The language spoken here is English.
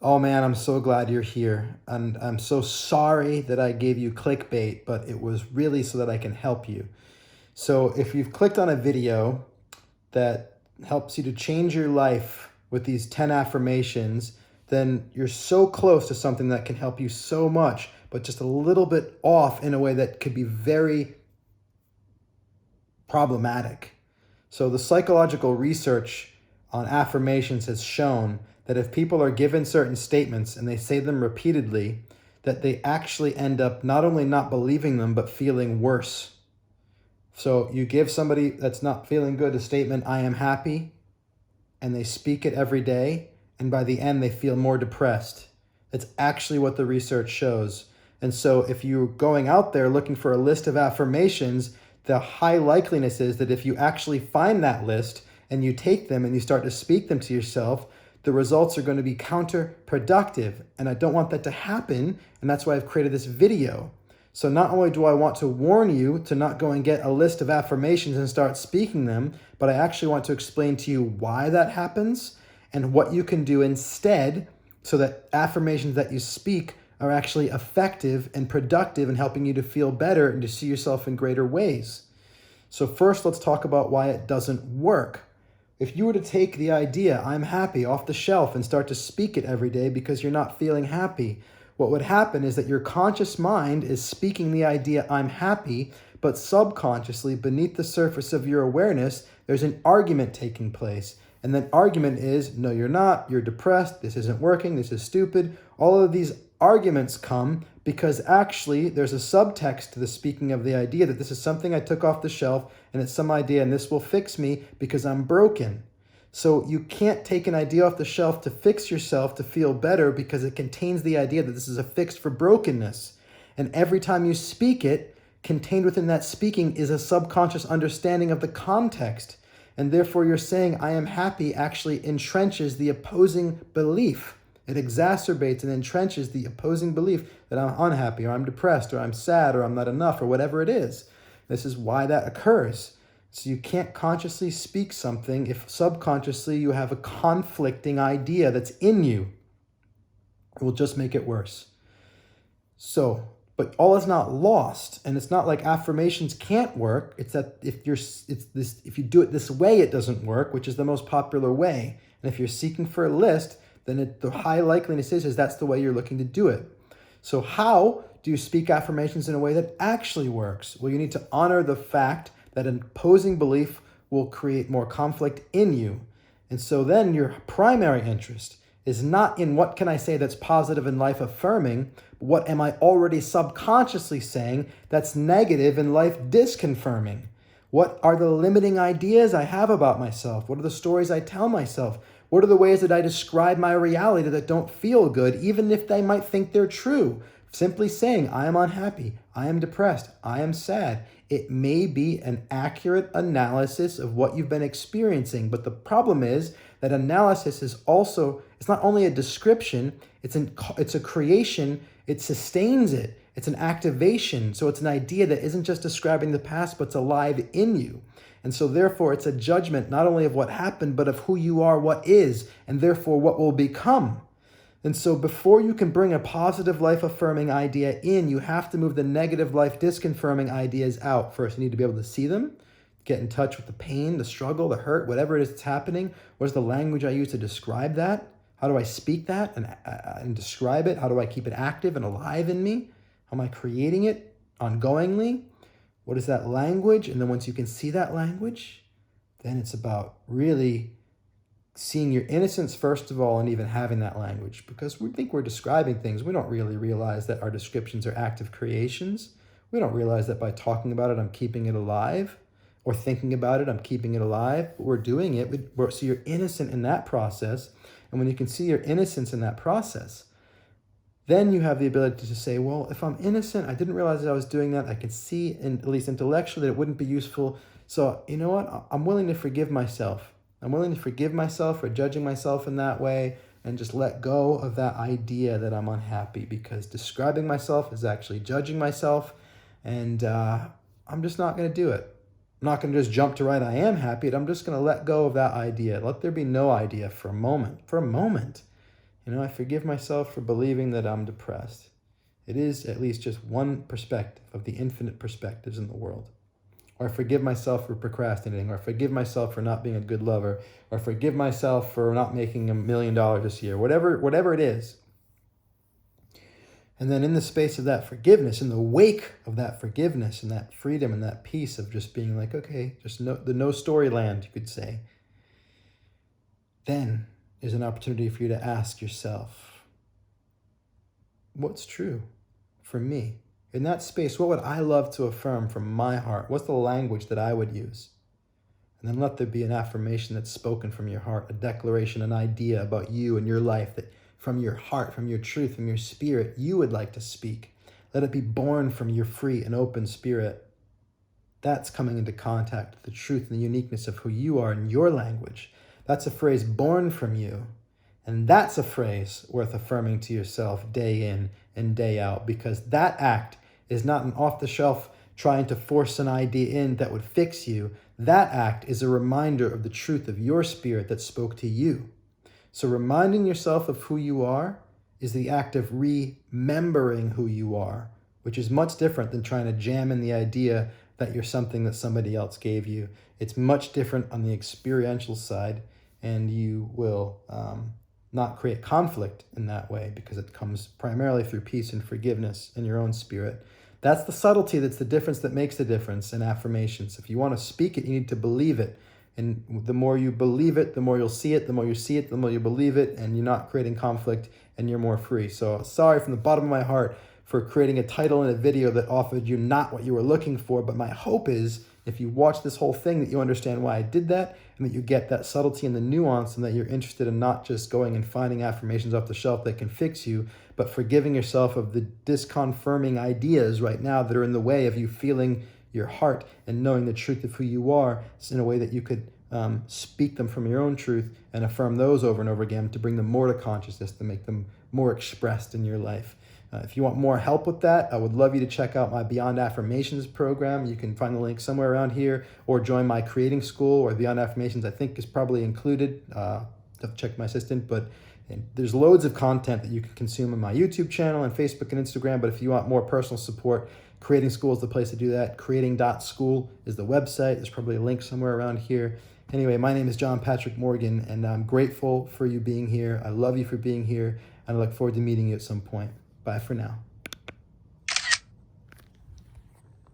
Oh man, I'm so glad you're here. And I'm so sorry that I gave you clickbait, but it was really so that I can help you. So if you've clicked on a video that helps you to change your life with these 10 affirmations, then you're so close to something that can help you so much, but just a little bit off in a way that could be very problematic. So the psychological research on affirmations has shown that if people are given certain statements and they say them repeatedly, that they actually end up not only not believing them, but feeling worse. So you give somebody that's not feeling good a statement, I am happy, and they speak it every day, and by the end they feel more depressed. That's actually what the research shows. And so if you're going out there looking for a list of affirmations, the high likeliness is that if you actually find that list and you take them and you start to speak them to yourself, the results are going to be counterproductive. And I don't want that to happen. And that's why I've created this video. So not only do I want to warn you to not go and get a list of affirmations and start speaking them, but I actually want to explain to you why that happens and what you can do instead so that affirmations that you speak are actually effective and productive in helping you to feel better and to see yourself in greater ways. So first, let's talk about why it doesn't work. If you were to take the idea, I'm happy, off the shelf and start to speak it every day because you're not feeling happy, what would happen is that your conscious mind is speaking the idea, I'm happy, but subconsciously, beneath the surface of your awareness, there's an argument taking place. And that argument is, no, you're not, you're depressed, this isn't working, this is stupid. All of these arguments come because actually there's a subtext to the speaking of the idea that this is something I took off the shelf and it's some idea and this will fix me because I'm broken. So you can't take an idea off the shelf to fix yourself to feel better because it contains the idea that this is a fix for brokenness. And every time you speak it, contained within that speaking is a subconscious understanding of the context. And therefore you're saying, I am happy, actually entrenches the opposing belief. It exacerbates and entrenches the opposing belief that I'm unhappy or I'm depressed or I'm sad or I'm not enough or whatever it is. This is why that occurs. So you can't consciously speak something if subconsciously you have a conflicting idea that's in you. It will just make it worse. So, but all is not lost, and it's not like affirmations can't work. It's that if you do it this way, it doesn't work, which is the most popular way. And if you're seeking for a list, then the high likeliness is that's the way you're looking to do it. So how do you speak affirmations in a way that actually works? Well, you need to honor the fact that an opposing belief will create more conflict in you. And so then your primary interest is not in what can I say that's positive and life affirming, but what am I already subconsciously saying that's negative and life disconfirming? What are the limiting ideas I have about myself? What are the stories I tell myself? What are the ways that I describe my reality that don't feel good, even if they might think they're true? Simply saying, I am unhappy, I am depressed, I am sad. It may be an accurate analysis of what you've been experiencing, but the problem is that analysis is also, it's not only a description, it's a creation, it sustains it. It's an activation. So it's an idea that isn't just describing the past, but it's alive in you. And so therefore it's a judgment not only of what happened, but of who you are, what is, and therefore what will become. And so before you can bring a positive life-affirming idea in, you have to move the negative life-disconfirming ideas out. First, you need to be able to see them, get in touch with the pain, the struggle, the hurt, whatever it is that's happening. What is the language I use to describe that? How do I speak that and describe it? How do I keep it active and alive in me? How am I creating it ongoingly? What is that language? And then once you can see that language, then it's about really seeing your innocence, first of all, and even having that language. Because we think we're describing things. We don't really realize that our descriptions are active creations. We don't realize that by talking about it, I'm keeping it alive. Or thinking about it, I'm keeping it alive. But we're doing it. So you're innocent in that process. And when you can see your innocence in that process, then you have the ability to say, well, if I'm innocent, I didn't realize that I was doing that. I can see, at least intellectually, that it wouldn't be useful. So you know what? I'm willing to forgive myself. I'm willing to forgive myself for judging myself in that way and just let go of that idea that I'm unhappy, because describing myself is actually judging myself, and I'm just not going to do it. I'm not going to just jump to right, I am happy. I'm just going to let go of that idea. Let there be no idea for a moment. I forgive myself for believing that I'm depressed. It is at least just one perspective of the infinite perspectives in the world. Or I forgive myself for procrastinating, or I forgive myself for not being a good lover, or I forgive myself for not making $1 million this year, whatever it is. And then in the space of that forgiveness, in the wake of that forgiveness and that freedom and that peace of just being like, okay, just the no story land, you could say, then there's an opportunity for you to ask yourself, what's true for me? In that space, what would I love to affirm from my heart? What's the language that I would use? And then let there be an affirmation that's spoken from your heart, a declaration, an idea about you and your life that from your heart, from your truth, from your spirit, you would like to speak. Let it be born from your free and open spirit. That's coming into contact with the truth and the uniqueness of who you are in your language. That's a phrase born from you. And that's a phrase worth affirming to yourself day in and day out, because that act is not an off-the-shelf trying to force an idea in that would fix you. That act is a reminder of the truth of your spirit that spoke to you. So reminding yourself of who you are is the act of remembering who you are, which is much different than trying to jam in the idea that you're something that somebody else gave you. It's much different on the experiential side, and you will not create conflict in that way because it comes primarily through peace and forgiveness in your own spirit. That's the subtlety, that's the difference that makes the difference in affirmations. If you want to speak it, you need to believe it. And the more you believe it, the more you'll see it. The more you see it, the more you believe it, and you're not creating conflict and you're more free. So sorry from the bottom of my heart for creating a title and a video that offered you not what you were looking for. But my hope is if you watch this whole thing that you understand why I did that, and that you get that subtlety and the nuance, and that you're interested in not just going and finding affirmations off the shelf that can fix you, but forgiving yourself of the disconfirming ideas right now that are in the way of you feeling your heart and knowing the truth of who you are in a way that you could speak them from your own truth and affirm those over and over again to bring them more to consciousness, to make them more expressed in your life. If you want more help with that, I would love you to check out my Beyond Affirmations program. You can find the link somewhere around here, or join my creating school, or Beyond Affirmations I think is probably included. Have to check my assistant, but there's loads of content that you can consume on my YouTube channel and Facebook and Instagram. But if you want more personal support, Creating School is the place to do that. Creating.school is the website. There's probably a link somewhere around here. Anyway, my name is John Patrick Morgan, and I'm grateful for you being here. I love you for being here, and I look forward to meeting you at some point. Bye for now.